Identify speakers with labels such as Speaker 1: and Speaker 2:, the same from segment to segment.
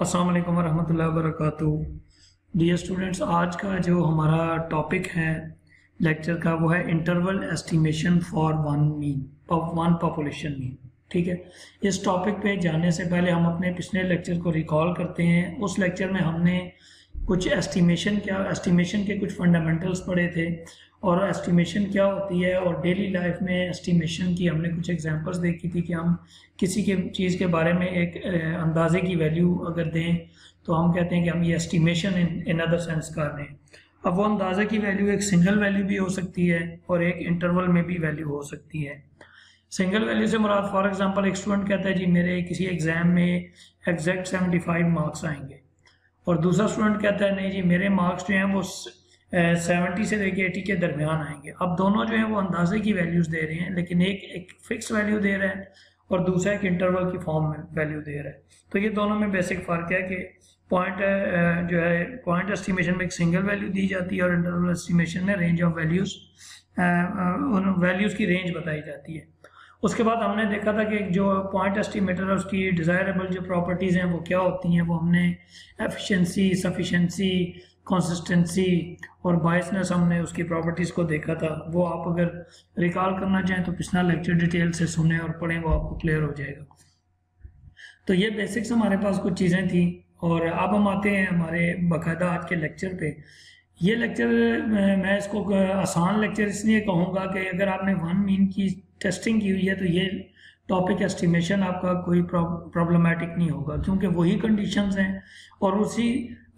Speaker 1: अस्सलाम वालेकुम वरहमतुल्लाहि वबरकातुहू। डियर स्टूडेंट्स, आज का जो हमारा टॉपिक है लेक्चर का वो है interval estimation for one population mean. ठीक है, इस टॉपिक पे जाने से पहले हम अपने पिछले लेक्चर को रिकॉल करते हैं। उस लेक्चर में हमने कुछ एस्टिमेशन के कुछ फंडामेंटल्स पढ़े थे और एस्टिमेशन क्या होती है और डेली लाइफ में एस्टिमेशन की हमने कुछ एग्जांपल्स देखी थी कि हम किसी के चीज़ के बारे में एक अंदाजे की वैल्यू अगर दें तो हम कहते हैं कि हम ये एस्टिमेशन इन अदर सेंस कर रहे हैं। अब वो अंदाजे की वैल्यू एक सिंगल वैल्यू भी हो सकती है और एक इंटरवल में भी वैल्यू हो सकती है। सिंगल वैल्यू से मुराद फॉर एग्जांपल एक स्टूडेंट कहता है जी मेरे किसी एग्जाम में एग्जैक्ट 75 मार्क्स आएंगे और दूसरा स्टूडेंट कहता है नहीं जी मेरे मार्क्स जो हैं वो 70 से लेके 80 के दरमियान आएंगे। अब दोनों जो है वो अंदाजे की वैल्यूज दे रहे हैं, लेकिन एक फिक्स वैल्यू दे रहा है और दूसरा एक इंटरवल की फॉर्म में वैल्यू दे रहा है। तो ये दोनों में बेसिक फ़र्क है कि पॉइंट एस्टिमेशन में एक सिंगल वैल्यू दी जाती है और इंटरवल एस्टिमेशन में रेंज ऑफ वैल्यूज़ उन वैल्यूज़ की रेंज बताई जाती है। उसके बाद हमने देखा था कि जो पॉइंट एस्टिमेटर है उसकी डिज़ायरेबल जो प्रॉपर्टीज़ हैं वो क्या होती हैं। वो हमने एफिशिएंसी, सफिशेंसी, कंसिस्टेंसी और बायसनेस हमने उसकी प्रॉपर्टीज़ को देखा था। वो आप अगर रिकॉल करना चाहें तो पिछला लेक्चर डिटेल से सुने और पढ़ें, वो आपको क्लियर हो जाएगा। तो ये बेसिक्स हमारे पास कुछ चीज़ें थी और अब हम आते हैं हमारे बाकायदा आज के लेक्चर पे। ये लेक्चर मैं इसको आसान लेक्चर इसलिए कहूँगा कि अगर आपने वन मीन की टेस्टिंग की हुई है तो ये टॉपिक एस्टिमेशन आपका कोई प्रॉब्लमेटिक नहीं होगा, क्योंकि वही कंडीशंस हैं और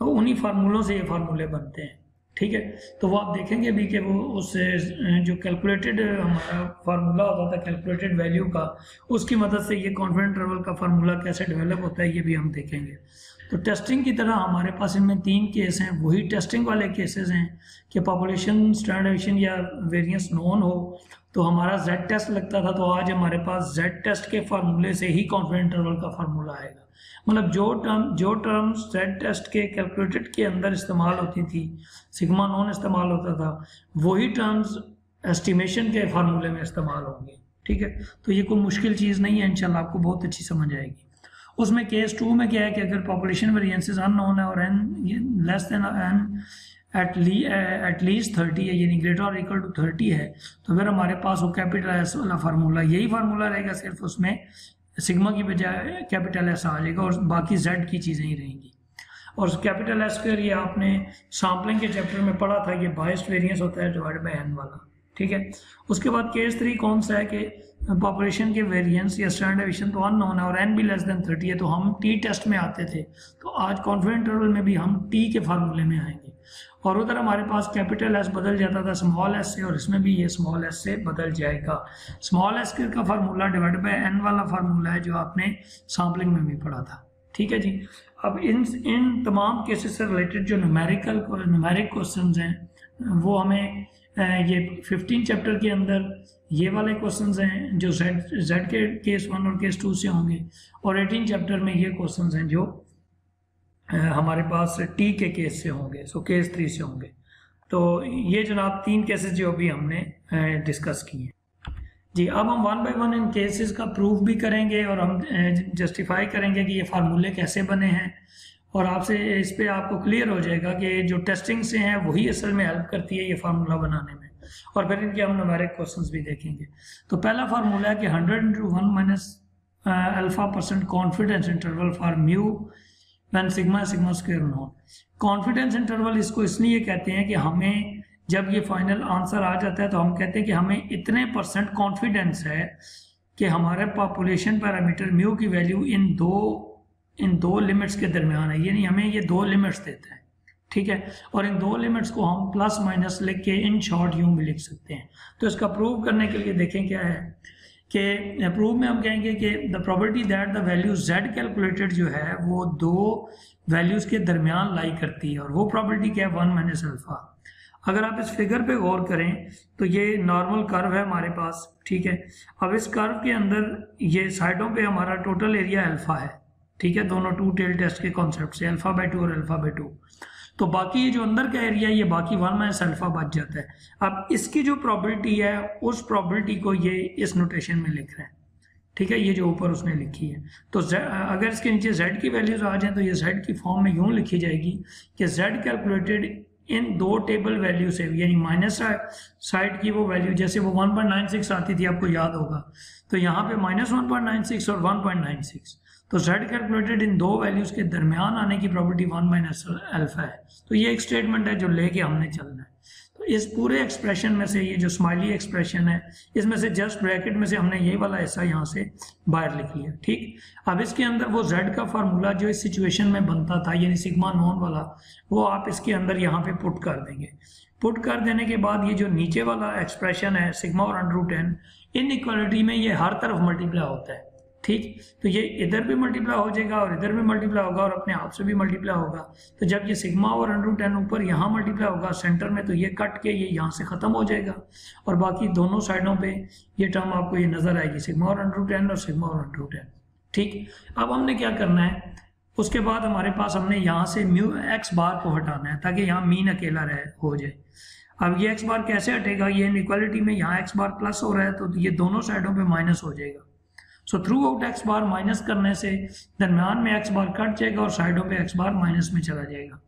Speaker 1: उन्हीं फार्मूलों से ये फार्मूले बनते हैं। ठीक है, तो वो आप देखेंगे भी कि वो उस जो कैलकुलेटेड हमारा फार्मूला होता था कैलकुलेटेड वैल्यू का, उसकी मदद से ये कॉन्फिडेंस इंटरवल का फार्मूला कैसे डेवलप होता है ये भी हम देखेंगे। तो टेस्टिंग की तरह हमारे पास इनमें 3 केस हैं, वही टेस्टिंग वाले केसेस हैं कि पॉपुलेशन स्टैंडर्ड डेविएशन या वेरिएंस नोन हो तो हमारा जेड टेस्ट लगता था। तो आज हमारे पास जेड टेस्ट के फार्मूले से ही कॉन्फिडेंस इंटरवल का फार्मूला आएगा। मतलब जो टर्म्स जेड टेस्ट के कैलकुलेटेड के अंदर इस्तेमाल होती थी, सिग्मा नॉन इस्तेमाल होता था, वही टर्म्स एस्टिमेशन के फार्मूले में इस्तेमाल होंगे। ठीक है, तो ये कोई मुश्किल चीज़ नहीं है, इंशाल्लाह आपको बहुत अच्छी समझ आएगी। उसमें केस 2 में क्या है कि अगर पॉपुलेशन वेरिएंसेस अननोन है और n less than n at least 30 है, यानी ग्रेटर और इक्वल टू 30 है, तो फिर हमारे पास वो कैपिटल एस वाला फार्मूला यही फार्मूला रहेगा, सिर्फ उसमें सिग्मा की बजाय कैपिटल एस आ जाएगा और बाकी जेड की चीज़ें ही रहेंगी। और कैपिटल एस फिर ये आपने सैम्पलिंग के चैप्टर में पढ़ा था, ये बायस्ड वेरिएंस होता है डिवाइड बाय एन वाला। ठीक है, उसके बाद केस 3 कौन सा है कि पॉपुलेशन के वेरिएंस या स्टैंडर्ड डेविएशन तो अननोन है और एन भी लेस देन 30 है, तो हम टी टेस्ट में आते थे, तो आज कॉन्फिडेंस इंटरवल में भी हम टी के फार्मूले में आएंगे। और उधर हमारे पास कैपिटल एस बदल जाता था स्मॉल एस से, और इसमें भी ये स्मॉल एस से बदल जाएगा। स्मॉल एस का फार्मूला डिवाइड बाय एन वाला फार्मूला है जो आपने सैम्पलिंग में भी पढ़ा था। ठीक है जी, अब इन तमाम केसेस से रिलेटेड जो न्यूमेरिक क्वेश्चन हैं वो हमें ये 15 चैप्टर के अंदर ये वाले क्वेश्चंस हैं जो जेड के केस 1 और केस 2 से होंगे, और 18 चैप्टर में ये क्वेश्चंस हैं जो हमारे पास टी के केस से होंगे, सो केस 3 से होंगे। तो ये जनाब 3 केसेस जो अभी हमने डिस्कस किए जी। अब हम 1 बाय 1 इन केसेस का प्रूफ भी करेंगे और हम जस्टिफाई करेंगे कि ये फार्मूले कैसे बने हैं, और आपसे इस पे आपको क्लियर हो जाएगा कि जो टेस्टिंग से हैं वही असल में हेल्प करती है ये फार्मूला बनाने में। और फिर इनके हम न्यूमेरिक क्वेश्चंस भी देखेंगे। तो पहला फार्मूला है कि 100 × 1 minus α% confidence interval for mu when sigma square known. Confidence interval इसको इसलिए कहते हैं कि हमें जब ये फाइनल आंसर आ जाता है तो हम कहते हैं कि हमें इतने % कॉन्फिडेंस है कि हमारे पॉपुलेशन पैरामीटर म्यू की वैल्यू इन दो लिमिट्स के दरमियान है, यानी हमें ये 2 लिमिट्स देता है। ठीक है, और इन 2 लिमिट्स को हम प्लस माइनस लिख के इन शॉर्ट यूं भी लिख सकते हैं। तो इसका प्रूव करने के लिए देखें क्या है कि प्रूव में हम कहेंगे कि the probability that the value Z calculated जो है वो 2 वैल्यूज़ के दरमियान लाई करती है, और वो प्रोबेबिलिटी क्या है 1 माइनस अल्फा। अगर आप इस फिगर पे गौर करें तो ये नॉर्मल कर्व है हमारे पास। ठीक है, अब इस कर्व के अंदर ये साइडों पे हमारा टोटल एरिया अल्फा है। ठीक है, दोनों 2 टेल टेस्ट के कॉन्सेप्ट से α/2 और α/2। तो बाकी ये जो अंदर का एरिया ये बाकी 1 माइनस अल्फा बच जाता है। अब इसकी जो प्रोबेबिलिटी है उस प्रोबेबिलिटी को ये इस नोटेशन में लिख रहे हैं। ठीक है, ये जो ऊपर उसने लिखी है। तो अगर इसके नीचे z की वैल्यूज आ जाए तो ये z की फॉर्म में यूं लिखी जाएगी कि z कैलकुलेटेड इन दो टेबल वैल्यू से, यानी माइनस साइड की वो वैल्यू, जैसे वो 1.96 आती थी, आपको याद होगा, तो यहाँ पे -1.96 और 1.96, तो z कैलकुलेटेड इन दो वैल्यूज के दरमियान आने की प्रॉपर्टी 1 - अल्फा है। तो ये एक स्टेटमेंट है जो लेके हमने चलना है। तो इस पूरे एक्सप्रेशन में से, ये जो स्माइली एक्सप्रेशन है, इसमें से जस्ट ब्रैकेट में से हमने ये वाला हिस्सा यहाँ से बाहर लिख लिया। ठीक, अब इसके अंदर वो z का फार्मूला जो इस सिचुएशन में बनता था, यानी सिग्मा नॉन वाला, वो आप इसके अंदर यहाँ पे पुट कर देंगे। पुट कर देने के बाद ये जो नीचे वाला एक्सप्रेशन है सिग्मा और √n, इन इक्वालिटी में ये हर तरफ मल्टीप्लाई होता है। ठीक, तो ये इधर भी मल्टीप्लाई हो जाएगा और इधर भी मल्टीप्लाई होगा और अपने आप से भी मल्टीप्लाई होगा। तो जब ये सिग्मा और √n ऊपर यहाँ मल्टीप्लाई होगा सेंटर में, तो ये कट के ये यहाँ से ख़त्म हो जाएगा और बाकी दोनों साइडों पे ये टर्म आपको ये नज़र आएगी, सिग्मा और √n और सिग्मा और √n। ठीक, अब हमने क्या करना है, उसके बाद हमारे पास हमने यहाँ से म्यू x बार को हटाना है ताकि यहाँ मीन अकेला हो जाए। अब ये x बार कैसे हटेगा, ये इनइक्वालिटी में यहाँ x बार प्लस हो रहा है तो ये दोनों साइडों पे माइनस हो जाएगा। So through out x bar minus करने से दरम्यान में x बार कट जाएगा और साइडों पे x बार माइनस में चला जाएगा।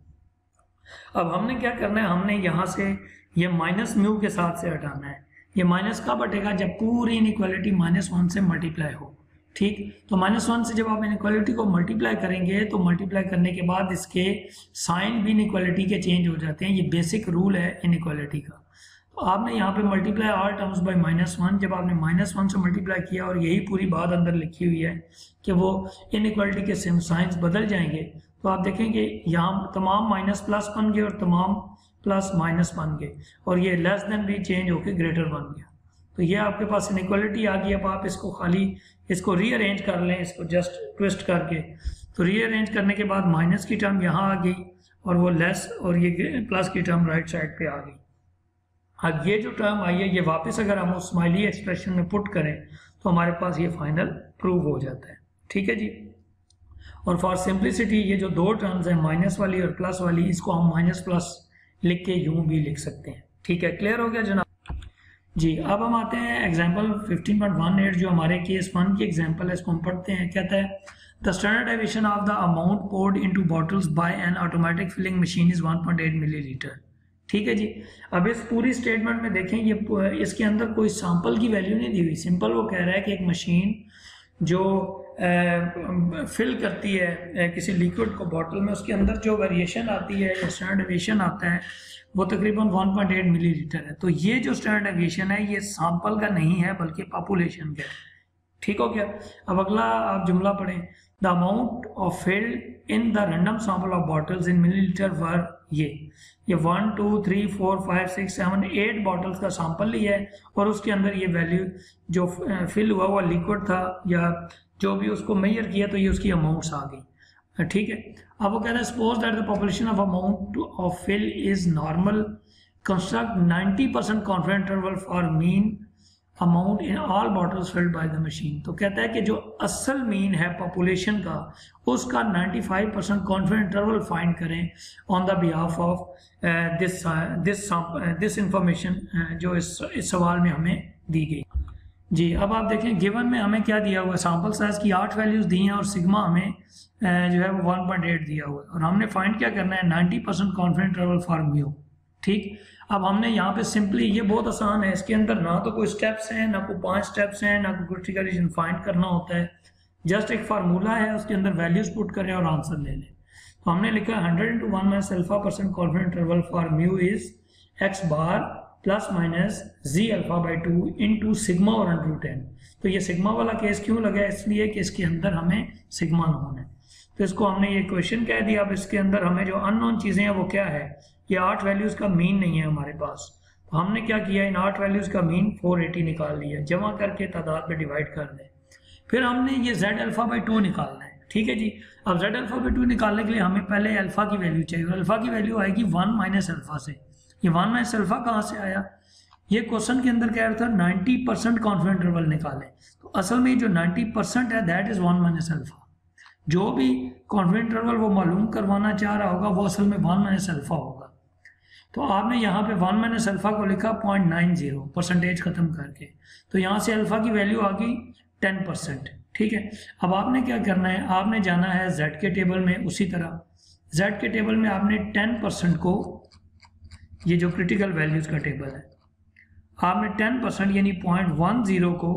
Speaker 1: अब हमने क्या करना है, हमने यहाँ से ये माइनस म्यू के साथ से हटाना है। ये माइनस कब हटेगा, जब पूरी इनइक्वालिटी -1 से मल्टीप्लाई हो। ठीक, तो -1 से जब आप इनइक्वालिटी को मल्टीप्लाई करेंगे तो मल्टीप्लाई करने के बाद इसके साइन भी इनइक्वालिटी के चेंज हो जाते हैं। ये बेसिक रूल है इनइक्वालिटी का। तो आपने यहाँ पे मल्टीप्लाई ऑल टर्म्स बाय -1, जब आपने -1 से मल्टीप्लाई किया और यही पूरी बात अंदर लिखी हुई है कि वो इनइक्वालिटी के साइंस बदल जाएंगे, तो आप देखेंगे यहाँ तमाम माइनस प्लस बन गए और तमाम प्लस माइनस बन गए और ये लेस देन भी चेंज होकर ग्रेटर बन गया। तो ये आपके पास इनइक्वालिटी आ गई। अब आप इसको खाली इसको रीअरेंज कर लें, इसको जस्ट ट्विस्ट करके। तो रीअरेंज करने के बाद माइनस की टर्म यहाँ आ गई और वो लेस और ये प्लस की टर्म राइट साइड पे आ गई। अब ये जो टर्म आई है ये वापस अगर हम उस स्माइली एक्सप्रेशन में पुट करें तो हमारे पास ये फाइनल प्रूव हो जाता है। ठीक है जी, और फॉर सिंप्लिसिटी ये जो दो टर्म्स हैं माइनस वाली और प्लस वाली, इसको हम माइनस प्लस लिख के यूं भी लिख सकते हैं। ठीक है, क्लियर हो गया जनाब जी। अब हम आते हैं एग्जाम्पल 15.18 जो हमारे केस 1 की एग्जाम्पल है, इसको हम पढ़ते हैं। कहता है the standard deviation of the amount poured into bottles by an automatic filling machine is 1.8 millilitre. ठीक है जी, अब इस पूरी स्टेटमेंट में देखें ये इसके अंदर कोई सैंपल की वैल्यू नहीं दी हुई। सिंपल वो कह रहा है कि एक मशीन जो फिल करती है किसी लिक्विड को बॉटल में, उसके अंदर जो वेरिएशन आती है या स्टैंडर्ड डेविएशन आता है वो तकरीबन 1.8 मिलीलीटर है। तो ये जो स्टैंडर्ड डेविएशन है ये सैंपल का नहीं है बल्कि पॉपुलेशन का है। ठीक हो गया। अब अगला आप जुमला पढ़ें, the amount of filled in the random sample of bottles in millilitre were ये 1 2 3 4 5 6 7 8 बॉटल्स का सैंपल लिया है और उसके अंदर ये वैल्यू जो फिल हुआ हुआ लिक्विड था या जो भी उसको मेजर किया तो ये उसकी अमाउंट्स आ गई। ठीक है, अब वो कह रहा है suppose that the population of amount of fill is normal, construct 90% confidence interval for mean amount in all bottles filled by the machine. तो कहता है कि जो असल मीन है पॉपुलेशन का उसका 95% कॉन्फिडेंस इंटरवल फाइंड करें on the behalf of this information जो इस सवाल में हमें दी गई जी। अब आप देखें गिवन में हमें क्या दिया हुआ है, सैंपल साइज की 8 वैल्यूज दी हैं और सिग्मा हमें जो है वो 1.8 दिया हुआ है और हमने फाइंड क्या करना है 90% कॉन्फिडेंस इंटरवल फॉर म्यू। ठीक, अब हमने यहाँ पे सिंपली, ये बहुत आसान है, इसके अंदर ना तो कोई स्टेप्स हैं, ना कोई 5 स्टेप्स हैं, ना कोई क्रिटिकल रीजन फाइंड करना होता है, जस्ट एक फार्मूला है, उसके अंदर वैल्यूज पुट करें और आंसर ले लें। तो हमने लिखा 100 × 1 - α% confidence interval for mu is x bar plus minus z∝/2 into sigma और √10। तो ये सिग्मा वाला केस क्यों लगा है, इसलिए कि इसके अंदर हमें सिग्मा नोन है, तो इसको हमने ये क्वेश्चन कह दिया। अब इसके अंदर हमें जो अननोन चीजें हैं वो क्या है, ये 8 वैल्यूज का मीन नहीं है हमारे पास। तो हमने क्या किया, इन 8 वैल्यूज का मीन 480 निकाल लिया, जमा करके तादाद में डिवाइड कर दें। फिर हमने ये z∝/2 निकालना है। ठीक है जी, अब z∝/2 निकालने के लिए हमें पहले अल्फा की वैल्यू चाहिए। अल्फा की वैल्यू आएगी 1 - अल्फा से। ये 1 - अल्फा कहाँ से आया, ये क्वेश्चन के अंदर कह रहा था 90% कॉन्फिडेंस इंटरवल निकालें, तो असल में जो 90% है दैट इज 1 - अल्फा। जो भी कॉन्फिडेंस इंटरवल वो मालूम करवाना चाह रहा होगा वो असल में 1 - अल्फा होगा। तो आपने यहाँ पे 1 - अल्फा को लिखा 0.90 परसेंटेज खत्म करके, तो यहाँ से अल्फा की वैल्यू आ गई 10%। ठीक है, अब आपने क्या करना है, आपने जाना है Z के टेबल में। उसी तरह Z के टेबल में आपने 10% को, ये जो क्रिटिकल वैल्यूज का टेबल है, आपने 10% यानी 0.10 को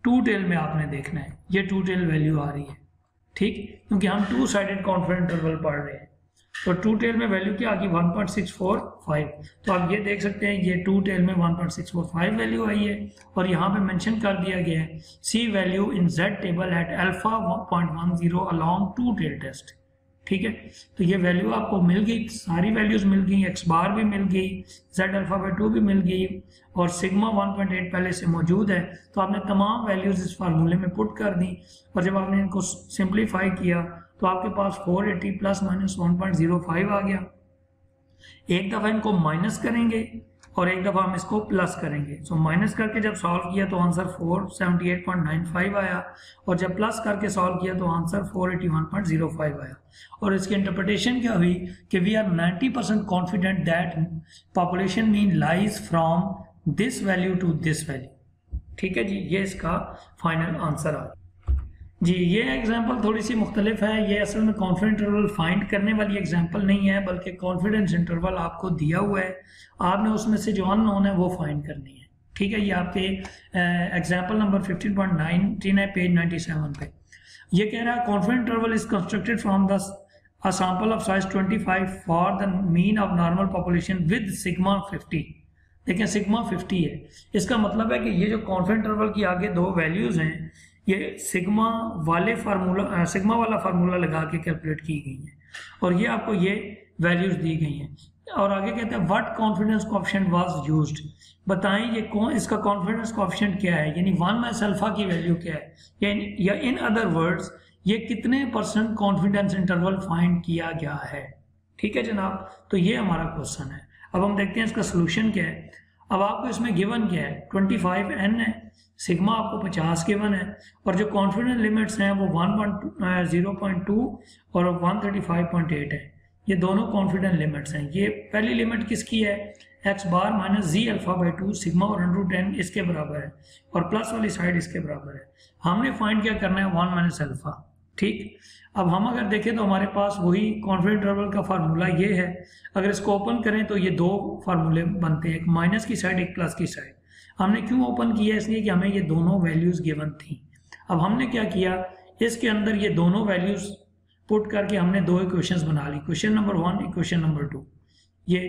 Speaker 1: टू टेल में आपने देखना है। ये टू टेल वैल्यू आ रही है, ठीक, क्योंकि हम टू साइडेड कॉन्फिडेंस इंटरवल पढ़ रहे हैं। तो टू टेल में वैल्यू क्या आ गई, 1.645। तो आप ये देख सकते हैं ये टू टेल में 1.645 वैल्यू आई है, और यहाँ पे मेंशन कर दिया गया है see value in Z table at alpha 0.10 along two tail test. ठीक है, तो ये वैल्यू आपको मिल गई, सारी वैल्यूज मिल गई, x बार भी मिल गई, Z अल्फा बाई 2 भी मिल गई, और सिग्मा 1.8 पहले से मौजूद है। तो आपने तमाम वैल्यूज इस फार्मूले में पुट कर दी, और जब आपने इनको सिंप्लीफाई किया तो आपके पास 480 प्लस माइनस 1.05 आ गया। एक दफ़ा इनको माइनस करेंगे और एक दफ़ा हम इसको प्लस करेंगे। सो माइनस करके जब सॉल्व किया तो आंसर 478.95 आया, और जब प्लस करके सॉल्व किया तो आंसर 481.05 आया। और इसकी इंटरप्रिटेशन क्या हुई कि we are 90% confident that population mean lies from this value to this value. ठीक है जी, ये इसका फाइनल आंसर आ गया जी। ये एग्जांपल थोड़ी सी मुख्तलिफ है, ये असल में कॉन्फिडेंस इंटरवल फाइंड करने वाली एग्जांपल नहीं है, बल्कि कॉन्फिडेंस इंटरवल आपको दिया हुआ है, आपने उसमें से जो अननोन है वो फाइंड करनी है। ठीक है, ये आपके एग्जांपल नंबर 15.19 है, पेज 97 पे। ये कह रहा है confidence interval is constructed from the a sample of size 25 for the mean of normal population with sigma 50। देखिए सिग्मा 50 है, इसका मतलब है कि ये जो कॉन्फिडेंस इंटरवल की आगे दो वैल्यूज हैं, ये सिग्मा वाला फार्मूला लगा के कैलकुलेट की गई है, और ये आपको ये वैल्यूज दी गई हैं। और आगे कहते हैं what confidence coefficient was used, बताएं ये कौन, इसका कॉन्फिडेंस कोएफिशिएंट क्या है, यानी 1 माइनस अल्फा की वैल्यू क्या है, या इन अदर वर्ड्स ये कितने % कॉन्फिडेंस इंटरवल फाइंड किया गया है। ठीक है जनाब, तो ये हमारा क्वेश्चन है। अब हम देखते हैं इसका सोल्यूशन क्या है। अब आपको इसमें गिवन क्या है, 25n है, सिग्मा आपको 50 गिवन है, और जो कॉन्फिडेंस लिमिट्स हैं वो 1.0.2 और 135.8 है। ये दोनों कॉन्फिडेंस लिमिट्स हैं। ये पहली लिमिट किसकी है, x bar minus z alpha by 2 sigma और √10 इसके बराबर है, और प्लस वाली साइड इसके बराबर है। हमने फाइंड क्या करना है, 1 माइनस अल्फा। ठीक, अब हम अगर देखें तो हमारे पास वही कॉन्फिडेंस इंटरवल का फार्मूला ये है। अगर इसको ओपन करें तो ये दो फार्मूले बनते हैं, एक माइनस की साइड एक प्लस की साइड। हमने क्यों ओपन किया, इसलिए कि हमें ये दोनों वैल्यूज गिवन थी। अब हमने क्या किया, इसके अंदर ये दोनों वैल्यूज पुट करके हमने दो इक्वेशंस बना ली, इक्वेशन नंबर 1 इक्वेशन नंबर 2। ये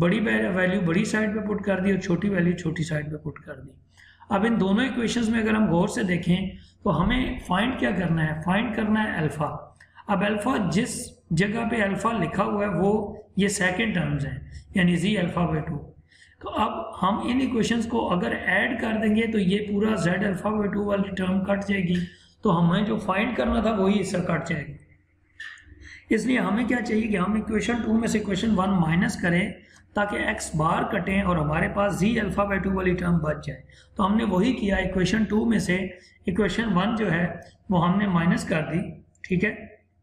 Speaker 1: बड़ी वैल्यू बड़ी साइड पे पुट कर दी और छोटी वैल्यू छोटी साइड पे पुट कर दी। अब इन दोनों इक्वेशंस में अगर हम गौर से देखें तो हमें फाइंड क्या करना है, फाइंड करना है अल्फा। अब अल्फा जिस जगह पे अल्फा लिखा हुआ है वो ये सेकेंड टर्म्स हैं, यानी जी अल्फा बाई 2। तो अब हम इन इक्वेशंस को अगर ऐड कर देंगे तो ये पूरा z अल्फा बाई 2 वाली टर्म कट जाएगी, तो हमें जो फाइंड करना था वही इससे कट जाएगी। इसलिए हमें क्या चाहिए कि हम इक्वेशन 2 में से इक्वेशन 1 माइनस करें ताकि x बार कटें और हमारे पास जी अल्फा बाई 2 वाली टर्म बच जाए। तो हमने वही किया, इक्वेशन 2 में से इक्वेशन 1 जो है वो हमने माइनस कर दी। ठीक है,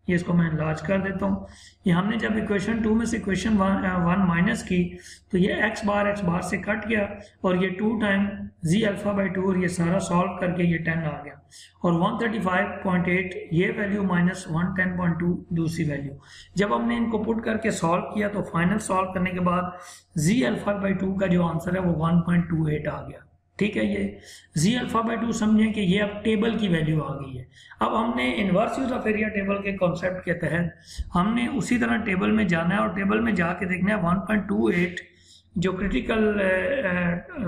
Speaker 1: ये इसको मैं लार्ज कर देता हूँ। ये हमने जब इक्वेशन 2 में से इक्वेशन 1 माइनस की तो ये x बार से कट गया, और ये 2 टाइम जी अल्फा बाई 2, और ये सारा सॉल्व करके ये 10 आ गया, और 135.8 ये वैल्यू माइनस 110.2 दूसरी वैल्यू। जब हमने इनको पुट करके सॉल्व किया तो फाइनल सॉल्व करने के बाद जी अल्फा बाई 2 का जो आंसर है वो 1.28 आ गया। ठीक है, ये जी अल्फा बाई 2 समझें कि ये अब टेबल की वैल्यू आ गई है। अब हमने inverse use of area table के कॉन्सेप्ट के तहत हमने उसी तरह टेबल में जाना है, और टेबल में जाके देखना है 1.28 जो क्रिटिकल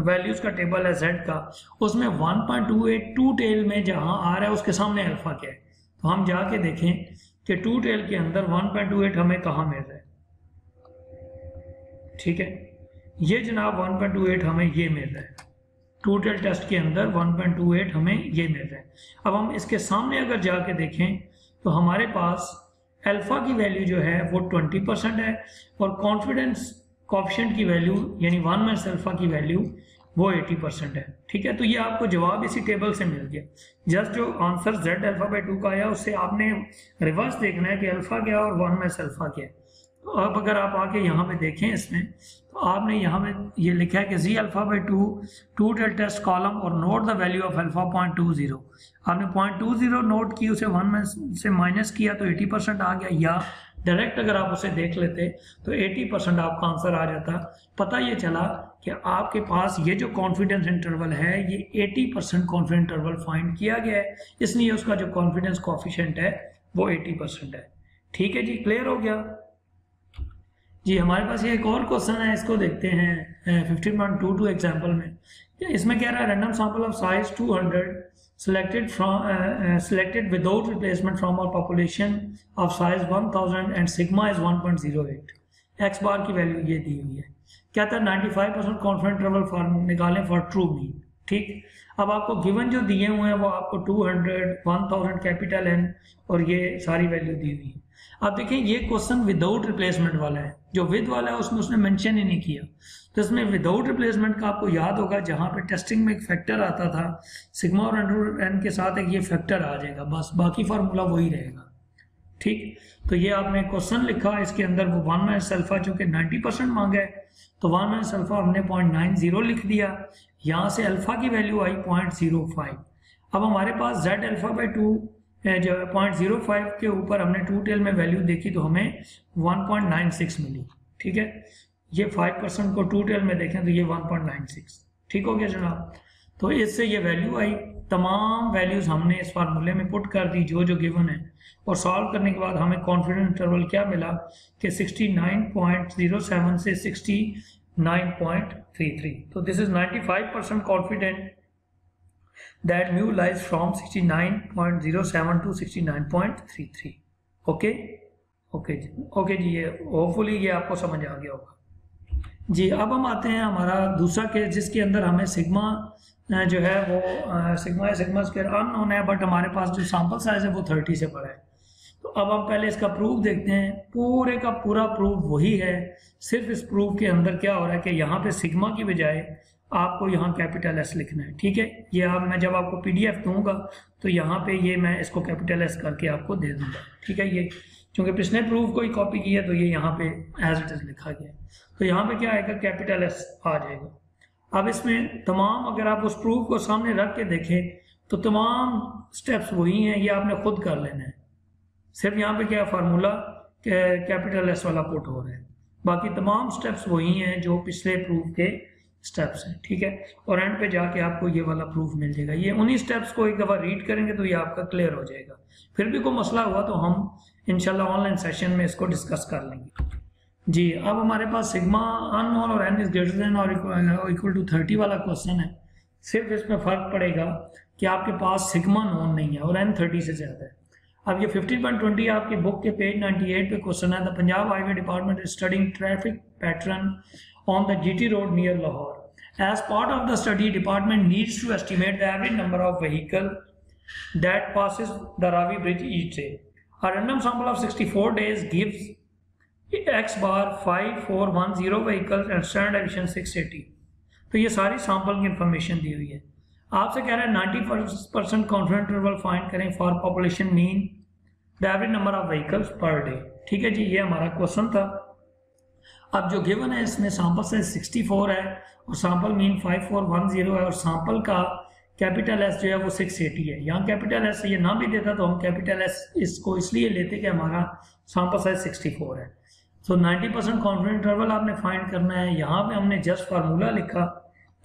Speaker 1: वैल्यूज का टेबल है Z का, उसमें 1.28 टू टेल में जहां आ रहा है उसके सामने अल्फा क्या है। तो हम जाके देखें कि टू टेल के अंदर 1.28 हमें कहाँ मिल रहा है। ठीक है, ये जनाब 1.28 हमें ये मिल रहा है, टू टेल टेस्ट के अंदर 1.28 हमें ये मिल रहा है। अब हम इसके सामने अगर जाके देखें तो हमारे पास अल्फा की वैल्यू जो है वो 20% है, और कॉन्फिडेंस कोएफिशिएंट की वैल्यू यानी 1 माइनस अल्फा की वैल्यू वो 80% है। ठीक है, तो ये आपको जवाब इसी टेबल से मिल गया। जस्ट जो आंसर Z अल्फा बाई 2 का आया उससे आपने रिवर्स देखना है कि अल्फा क्या है और 1 माइनस अल्फा क्या है। तो अब अगर आप आके यहाँ पे देखें इसमें, तो आपने यहाँ पे ये लिखा है कि Z alpha by two tail test column और note the value of alpha 0.20। आपने 0.20 नोट की, उसे 1 में से माइनस किया तो 80% आ गया, या डायरेक्ट अगर आप उसे देख लेते तो 80% आपका आंसर आ जाता। पता ये चला कि आपके पास ये जो कॉन्फिडेंस इंटरवल है ये 80% कॉन्फिडेंस इंटरवल फाइंड किया गया है, इसलिए उसका जो कॉन्फिडेंस कोएफिशिएंट है वो 80% है। ठीक है जी, क्लियर हो गया जी। हमारे पास ये एक और क्वेश्चन है, इसको देखते हैं 15.22 एग्जाम्पल में। इसमें कह रहा है random sample of size 200 selected without replacement from our population of size 1000 and sigma is 1.08। x बार की वैल्यू ये दी हुई है। कहता है 95% कॉन्फिडेंस इंटरवल फॉर निकालें फॉर ट्रू मीन। ठीक, अब आपको गिवन जो दिए हुए हैं वो आपको 200, 1000 कैपिटल एन और ये सारी वैल्यू दी हुई है। अब देखें ये क्वेश्चन विदाउट रिप्लेसमेंट वाला है, जो विद वाला है उसमें उसने मेंशन ही नहीं किया। तो इसमें विदाउट रिप्लेसमेंट का आपको याद होगा जहां पे टेस्टिंग में एक फैक्टर आता था सिग्मा और अंडर एन के साथ एक ये फैक्टर आ जाएगा, बस बाकी फार्मूला वही रहेगा। ठीक, तो ये आपने क्वेश्चन लिखा, इसके अंदर वो 1 माइनस अल्फा चूंकि 90% मांगा है तो 1 माइनस अल्फा हमने 0.90 लिख दिया, यहाँ से अल्फा की वैल्यू आई 0.05। अब हमारे पास जेड अल्फा बाई 2 जो 0.05 के ऊपर हमने टू टेल में वैल्यू देखी तो हमें 1.96 मिली। ठीक है, ये 5% को टू टेल में देखें तो ये 1.96। ठीक हो गया जनाब, तो इससे ये वैल्यू आई। तमाम वैल्यूज हमने इस फार्मूले में पुट कर दी जो जो गिवन है, और सॉल्व करने के बाद हमें कॉन्फिडेंस इंटरवल क्या मिला कि 69.07 से 69.33। तो this is 95% confident that mu lies from 69.07 to 69.33। Okay जी, ये होपफुली ये आपको समझ आ गया होगा जी। अब हम आते हैं हमारा दूसरा केस जिसके अंदर हमें सिग्मा जो है वो सिग्मा स्क्वायर अननोन है, बट हमारे पास जो सैंपल साइज है वो 30 से बड़ा है। तो अब हम पहले इसका प्रूफ देखते हैं। पूरे का पूरा प्रूफ वही है, सिर्फ इस प्रूफ के अंदर क्या हो रहा है कि यहाँ पे सिग्मा की बजाय आपको यहाँ कैपिटल एस लिखना है। ठीक है, ये मैं जब आपको पीडीएफ दूंगा तो यहाँ पे ये मैं इसको कैपिटल एस करके आपको दे दूंगा। ठीक है, ये क्योंकि पिछले प्रूफ को ही कॉपी किया तो ये यहाँ पे एज इट इज लिखा गया, तो यहाँ पे क्या आएगा, कैपिटल एस आ जाएगा। अब इसमें तमाम अगर आप उस प्रूफ को सामने रख के देखें तो तमाम स्टेप्स वही हैं, ये आपने खुद कर लेना है। सिर्फ यहाँ पे क्या फार्मूला कैपिटल एस वाला पुट हो रहा है, बाकी तमाम स्टेप्स वही हैं जो पिछले प्रूफ के स्टेप्स हैं। ठीक है, और एंड पे जाके आपको ये वाला प्रूफ मिल जाएगा। ये उन्हीं स्टेप्स को एक दफ़ा रीड करेंगे तो ये आपका क्लियर हो जाएगा। फिर भी कोई मसला हुआ तो हम इंशाल्लाह ऑनलाइन सेशन में इसको डिस्कस कर लेंगे जी। अब हमारे पास सिग्मा अननोन और एन इज ग्रेटर देन और इक्वल टू 30 वाला क्वेश्चन है। सिर्फ इसमें फ़र्क पड़ेगा कि आपके पास सिग्मा नोन नहीं है और एन 30 से ज़्यादा है। अब ये 15.20 आपकी बुक के पेज 98 पे क्वेश्चन है। The Punjab highway department is studying traffic pattern on the GT road near Lahore. As part of the study, department needs to estimate the average number of vehicle that passes the Ravi Bridge each day. A random sample of 64 days gives X bar 5410 vehicles and standard deviation 680. तो ये सारी sample की information दी हुई है। आपसे कह रहा है 90% कॉन्फिडेंस इंटरवल फाइंड करें for population mean the average number of vehicles per day. ठीक है जी, ये हमारा क्वेश्चन था। अब जो गिवन है इसमें सैंपल साइज 64 है और सैंपल मीन 5410 है और सैंपल का कैपिटल एस जो है वो 680 है। यहाँ कैपिटल एस ये ना भी देता तो हम कैपिटल एस इसको इसलिए लेते कि हमारा सैंपल साइज 64 है। तो 90% कॉन्फिडेंस इंटरवल आपने फाइंड करना है। यहाँ पे हमने जस्ट फार्मूला लिखा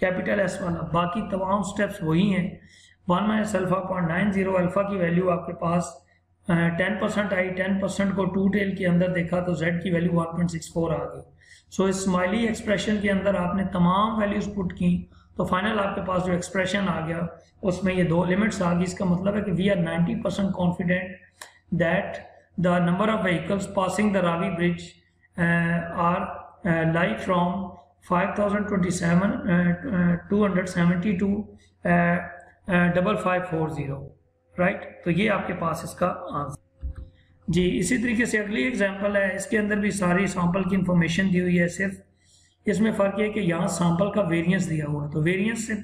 Speaker 1: कैपिटल एस वाला, बाकी तमाम स्टेप्स वही हैं। 1 माइनस अल्फा 0.90 अल्फा की वैल्यू आपके पास 10% आई, 10% को टू टेल के अंदर देखा तो z की वैल्यू 1.64 आ गई। सो इस स्माइली एक्सप्रेशन के अंदर आपने तमाम वैल्यूज पुट की तो फाइनल आपके पास जो एक्सप्रेशन आ गया उसमें ये दो लिमिट्स आ गई। इसका मतलब है कि we are 90% confident that the number of vehicles passing the Ravi bridge are like from 5027 270 to 5540 right. तो ये आपके पास इसका आंसर जी। इसी तरीके से अगली एग्जांपल है, इसके अंदर भी सारी सैंपल की इंफॉर्मेशन दी हुई है, सिर्फ इसमें फ़र्क है कि यहाँ सैंपल का वेरिएंस दिया हुआ है। तो वेरिएंस से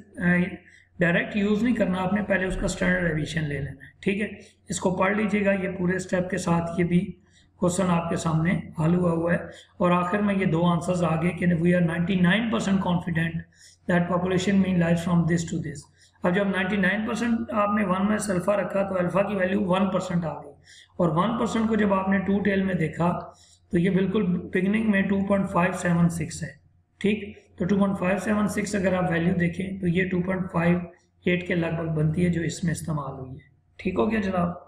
Speaker 1: डायरेक्ट यूज़ नहीं करना, आपने पहले उसका स्टैंडर्ड डेविएशन ले लेना है। ठीक है, इसको पढ़ लीजिएगा ये पूरे स्टेप के साथ, ये भी क्वेश्चन आपके सामने हल हुआ है। और आखिर में ये दो आंसर्स आ गए कि we are 99% confident that population mean lies from this to this. अब जब 99% आपने 1 में अल्फा रखा तो अल्फा की वैल्यू 1% आ गई, और 1% को जब आपने टू टेल में देखा तो ये बिल्कुल बिगिनिंग में 2.576 है। ठीक, तो 2.576 अगर आप वैल्यू देखें तो ये 2.58 के लगभग बनती है जो इसमें इस्तेमाल हुई है। ठीक हो गया जनाब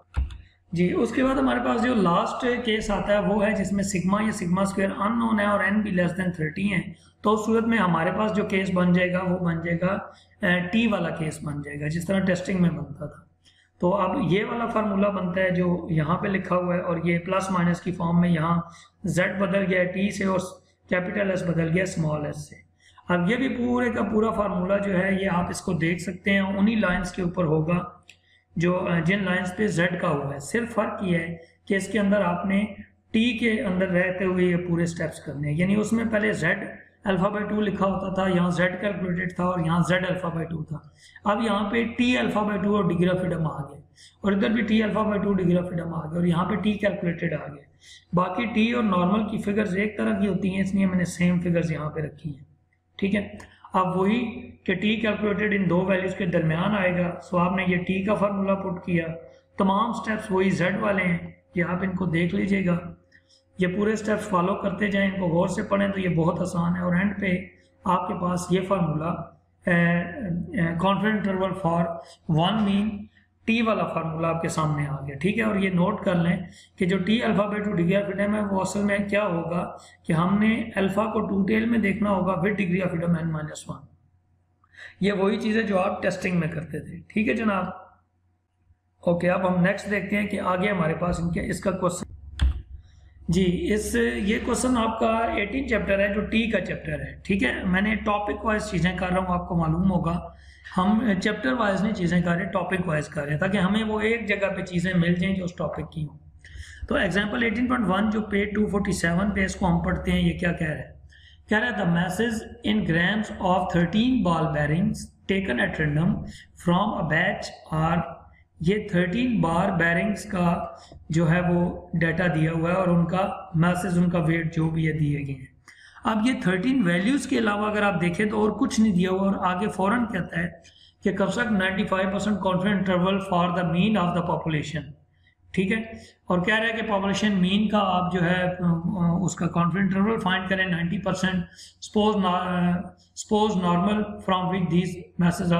Speaker 1: जी। उसके बाद हमारे पास जो लास्ट केस आता है वो है जिसमें सिग्मा या सिग्मा स्क्वायर अननोन है और n भी लेस देन 30 है। तो उस सूरत में हमारे पास जो केस बन जाएगा वो बन जाएगा टी वाला केस बन जाएगा, जिस तरह टेस्टिंग में बनता था। तो अब ये वाला फार्मूला बनता है जो यहाँ पे लिखा हुआ है, और ये प्लस माइनस की फॉर्म में यहाँ z बदल गया टी से और कैपिटल S बदल गया स्मॉल s से। अब ये भी पूरे का पूरा फार्मूला जो है ये आप इसको देख सकते हैं, उन्हीं लाइन्स के ऊपर होगा जो जिन लाइंस पे z का हुआ है। सिर्फ फर्क ये है कि इसके अंदर आपने t के अंदर रहते हुए ये पूरे स्टेप्स करने हैं, यानी उसमें पहले z अल्फा बाई 2 लिखा होता था, यहाँ z कैलकुलेटेड था और यहाँ z अल्फा बाई 2 था। अब यहाँ पे t अल्फा बाई 2 और डिग्री ऑफ फ्रीडम आ गया, और इधर भी t alpha by 2 degree of freedom आ गया, और यहाँ पे t कैलकुलेटेड आ गया। बाकी t और नॉर्मल की फिगर्स एक तरह की होती हैं, इसलिए मैंने सेम फिगर्स यहाँ पे रखी है। ठीक है, अब वही कि टी कैलकुलेटेड इन दो वैल्यूज के दरमियान आएगा। सो आपने ये टी का फार्मूला पुट किया, तमाम स्टेप्स वही जेड वाले हैं, ये आप इनको देख लीजिएगा, ये पूरे स्टेप्स फॉलो करते जाएं, इनको गौर से पढ़ें तो ये बहुत आसान है। और एंड पे आपके पास ये formula confidence interval for 1 mean T वाला फार्मूला आपके सामने आ गया। ठीक है, और ये नोट कर लें कि जो T alpha by 2 degree of freedom है वो असल में क्या होगा कि हमने अल्फा को टू टेल में देखना होगा with degree of freedom n-1। ये वही चीज़ है जो आप टेस्टिंग में करते थे। ठीक है जनाब, ओके। अब हम नेक्स्ट देखते हैं कि आगे हमारे पास इसका क्वेश्चन जी। ये क्वेश्चन आपका 18 चैप्टर है जो टी का चैप्टर है। ठीक है, मैंने टॉपिक वाइज चीज़ें कर रहा हूँ, आपको मालूम होगा हम चैप्टर वाइज नहीं चीज़ें कर रहे, टॉपिक वाइज कर रहे हैं, ताकि हमें वो एक जगह पे चीज़ें मिल जाएं जो उस टॉपिक की हों। तो एग्जांपल 18.1 जो पेज 247 पे इसको हम पढ़ते हैं, ये क्या कह रहा है? कह रहा है the masses in grams of 13 ball bearings taken at random from a batch are. ये 13 बार बेरिंग्स का जो है वो डाटा दिया हुआ है और उनका मैसेज, उनका वेट जो भी है दिए गए हैं। अब ये 13 वैल्यूज के अलावा अगर आप देखें तो और कुछ नहीं दिया हुआ, और आगे फौरन कहता है कि construct 95% confidence interval for the mean of the population. ठीक है, और कह रहा है कि पॉपुलेशन मीन का आप जो है उसका कॉन्फिडेंस इंटरवल फाइंड करें 90%, suppose normal from which these message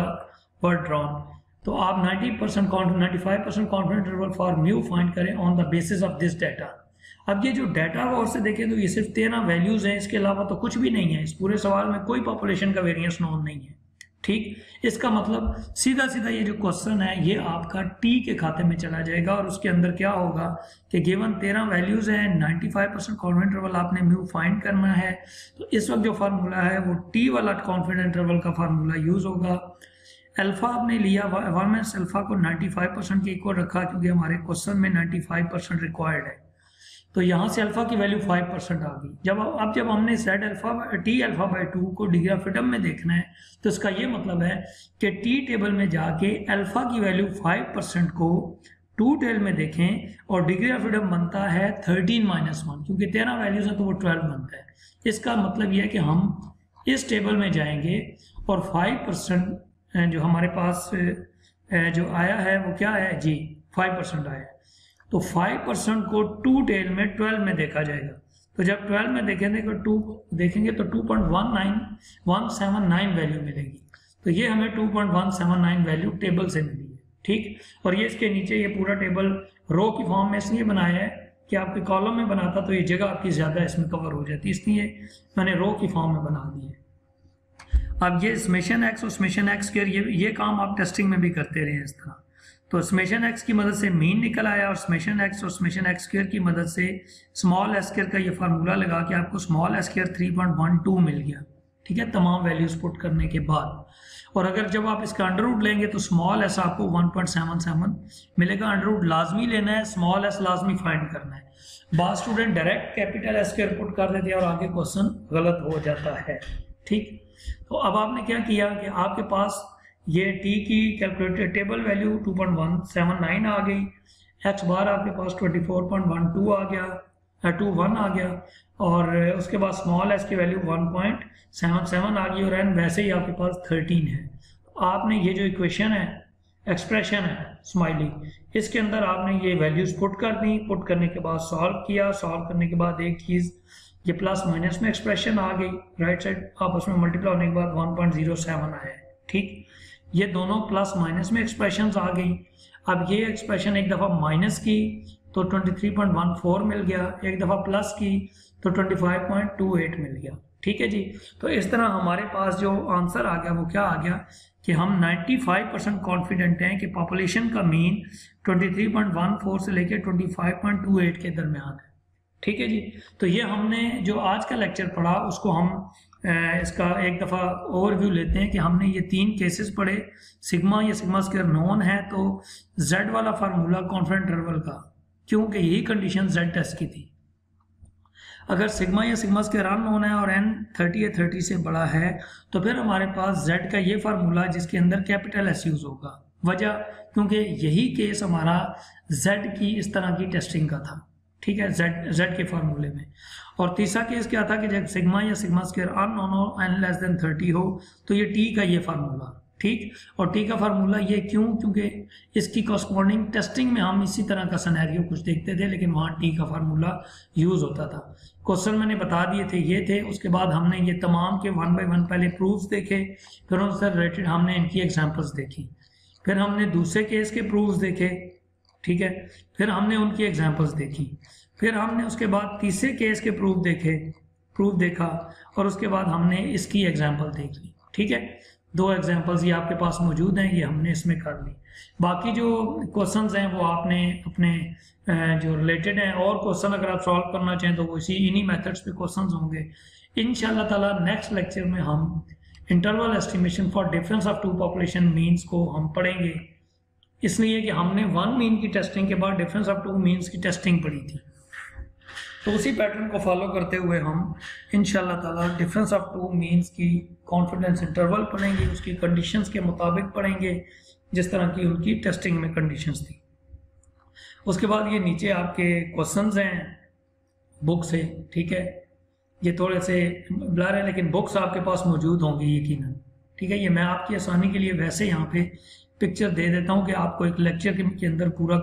Speaker 1: were drawn. तो आप 95% confidence interval for mu find करें on the basis of this data. अब ये जो डाटा को और से देखें तो ये सिर्फ 13 वैल्यूज हैं, इसके अलावा तो कुछ भी नहीं है। इस पूरे सवाल में कोई पॉपुलेशन का वेरिएंस नोन नहीं है। ठीक, इसका मतलब सीधा सीधा ये जो क्वेश्चन है ये आपका टी के खाते में चला जाएगा, और उसके अंदर क्या होगा कि गिवन 13 वैल्यूज हैं, 95% कॉन्फिडेंस इंटरवल आपने म्यू फाइंड करना है। तो इस वक्त जो फार्मूला है वो टी वाला कॉन्फिडेंस इंटरवल का फार्मूला यूज होगा। अल्फा आपने लिया, एनवायरमेंट अल्फा को 95% के इक्वल रखा क्योंकि हमारे क्वेश्चन में 95% रिक्वायर्ड है। तो यहाँ से अल्फा की वैल्यू 5% आ गई। जब हमने set alpha T alpha by 2 को डिग्री ऑफ फ्रीडम में देखना है तो इसका ये मतलब है कि टी टेबल में जाके अल्फा की वैल्यू 5% को टू टेल में देखें, और डिग्री ऑफ फ्रीडम बनता है 13-1, क्योंकि 13 वैल्यूज है तो वो 12 बनता है। इसका मतलब ये है कि हम इस टेबल में जाएंगे और 5% जो हमारे पास जो आया है वो क्या है जी, 5% आया है। तो 5% को टू टेल में 12 में देखा जाएगा। तो जब 12 में देखेंगे तो 2.179 वैल्यू मिलेगी। तो ये हमें 2.179 वैल्यू टेबल से मिली है। ठीक, और ये इसके नीचे ये पूरा टेबल रो की फॉर्म में इसलिए बनाया है कि आपके कॉलम में बनाता तो ये जगह आपकी ज़्यादा इसमें कवर हो जाती, इसलिए मैंने रो की फॉर्म में बना दी है। अब ये समेशन एक्स और समेशन एक्स स्क्वायर, ये काम आप टेस्टिंग में भी करते रहे इस तरह। तो समेशन एक्स की मदद से मीन निकल आया, और समेशन एक्स और समेशन एक्स स्क्वायर की मदद से स्मॉल एस स्क्वायर का ये फार्मूला लगा के आपको स्मॉल एस स्क्वायर 3.12 मिल गया। ठीक है, तमाम वैल्यूज पुट करने के बाद। और अगर जब आप इसका अंडर रूट लेंगे तो स्मॉल एस आपको 1.77 मिलेगा। अंडर रूट लाजमी लेना है, स्मॉल एस लाजमी फाइंड करना है। बाद student direct capital S square put कर देते हैं और आगे क्वेश्चन गलत हो जाता है। ठीक, तो अब आपने क्या किया कि आपके पास ये टी की कैलकुलेटेड टेबल वैल्यू 2.179 आ गई, एक्स बार आपके पास 24.12 आ गया, टू 1 आ गया, और उसके बाद स्मॉल एस की वैल्यू 1.77 आ गई, और एन वैसे ही आपके पास 13 है। तो आपने ये जो इक्वेशन है, एक्सप्रेशन है स्माइली, इसके अंदर आपने ये वैल्यूज पुट कर दी, पुट करने के बाद सॉल्व किया, सॉल्व करने के बाद एक चीज़ ये प्लस माइनस में एक्सप्रेशन आ गई, राइट साइड आपस में मल्टीप्लाई होने के बाद 1.07 आया है, ठीक। ये दोनों प्लस माइनस में एक्सप्रेशंस आ गई। अब ये एक्सप्रेशन एक दफ़ा माइनस की तो 23.14 मिल गया, एक दफ़ा प्लस की तो 25.28 मिल गया, ठीक है जी। तो इस तरह हमारे पास जो आंसर आ गया वो क्या आ गया कि हम 95% कॉन्फिडेंट हैं कि पॉपुलेशन का मीन 23.14 से लेकर 25.28 के दरमियान है, ठीक है जी। तो ये हमने जो आज का लेक्चर पढ़ा उसको हम इसका एक दफ़ा ओवरव्यू लेते हैं कि हमने ये 3 केसेस पढ़े। सिग्मा या सिग्मा स्क्वायर नोन है तो z वाला फार्मूला कॉन्फिडेंट इंटरवल का, क्योंकि यही कंडीशन z टेस्ट की थी। अगर सिग्मा या सिग्मा स्क्वायर अननोन है और n 30 या 30 से बड़ा है तो फिर हमारे पास z का ये फार्मूला जिसके अंदर कैपिटल S यूज होगा। वजह क्योंकि यही केस हमारा z की इस तरह की टेस्टिंग का था, ठीक है, z के फार्मूले में। और तीसरा केस क्या था कि जब सिग्मा या सिग्मा स्क्वायर अननोन हो, n लेस देन 30 हो, तो ये t का ये फार्मूला, ठीक। और t का फार्मूला ये क्यों, क्योंकि इसकी कॉरस्पॉन्डिंग टेस्टिंग में हम इसी तरह का सिनेरियो कुछ देखते थे, लेकिन वहाँ t का फार्मूला यूज होता था। क्वेश्चन मैंने बता दिए थे ये थे। उसके बाद हमने ये तमाम के 1 बाय 1 पहले प्रूफ्स देखे, फिर उनसे रिलेटेड हमने इनकी एग्जाम्पल्स देखी, फिर हमने दूसरे केस के प्रूफ्स देखे, ठीक है, फिर हमने उनकी एग्जाम्पल्स देखी, फिर हमने उसके बाद तीसरे केस के प्रूफ देखा, और उसके बाद हमने इसकी एग्जाम्पल देख ली, ठीक है। 2 एग्जाम्पल्स ये आपके पास मौजूद हैं, ये हमने इसमें कर ली। बाकी जो क्वेश्चंस हैं वो आपने अपने जो रिलेटेड हैं, और क्वेश्चन अगर आप सॉल्व करना चाहें तो वो इन्हीं मेथड्स पे क्वेश्चंस होंगे। इंशाल्लाह ताला नेक्स्ट लेक्चर में हम interval estimation for difference of 2 population means को हम पढ़ेंगे, इसलिए कि हमने 1 मीन की टेस्टिंग के बाद डिफरेंस ऑफ 2 मीन्स की टेस्टिंग पढ़ी थी। तो उसी पैटर्न को फॉलो करते हुए हम इंशाल्लाह ताला डिफरेंस ऑफ 2 मीन्स की कॉन्फिडेंस इंटरवल पढ़ेंगे, उसकी कंडीशंस के मुताबिक पढ़ेंगे जिस तरह की उनकी टेस्टिंग में कंडीशंस थी। उसके बाद ये नीचे आपके क्वेश्चंस हैं बुक से, ठीक है, ये थोड़े से ब्लर है लेकिन बुक्स आपके पास मौजूद होंगी यकीनन, ठीक है। ये मैं आपकी आसानी के लिए वैसे यहाँ पे पिक्चर दे देता हूँ कि आपको एक लेक्चर के अंदर पूरा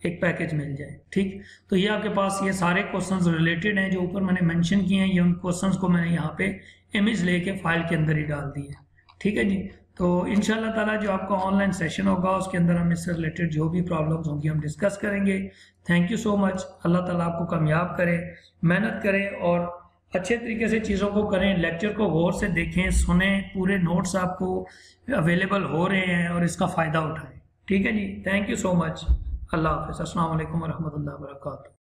Speaker 1: एक पैकेज मिल जाए, ठीक। तो ये आपके पास ये सारे क्वेश्चंस रिलेटेड हैं जो ऊपर मैंने मेंशन किए हैं, ये उन क्वेश्चंस को मैंने यहाँ पे इमेज लेके फाइल के अंदर ही डाल दी है, ठीक है जी। तो इंशाल्लाह ताला जो आपका ऑनलाइन सेशन होगा उसके अंदर हम इससे रिलेटेड जो भी प्रॉब्लम्स होंगी हम डिस्कस करेंगे। Thank you so much. अल्लाह ताला आपको कामयाब करे, मेहनत करें और अच्छे तरीके से चीज़ों को करें। लेक्चर को गौर से देखें, सुने, पूरे नोट्स आपको अवेलेबल हो रहे हैं और इसका फ़ायदा उठाएं, ठीक है जी। Thank you so much. अल्लाह हाफ़िज़। अस्सलाम वालेकुम व रहमतुल्लाहि व बरकातुहू।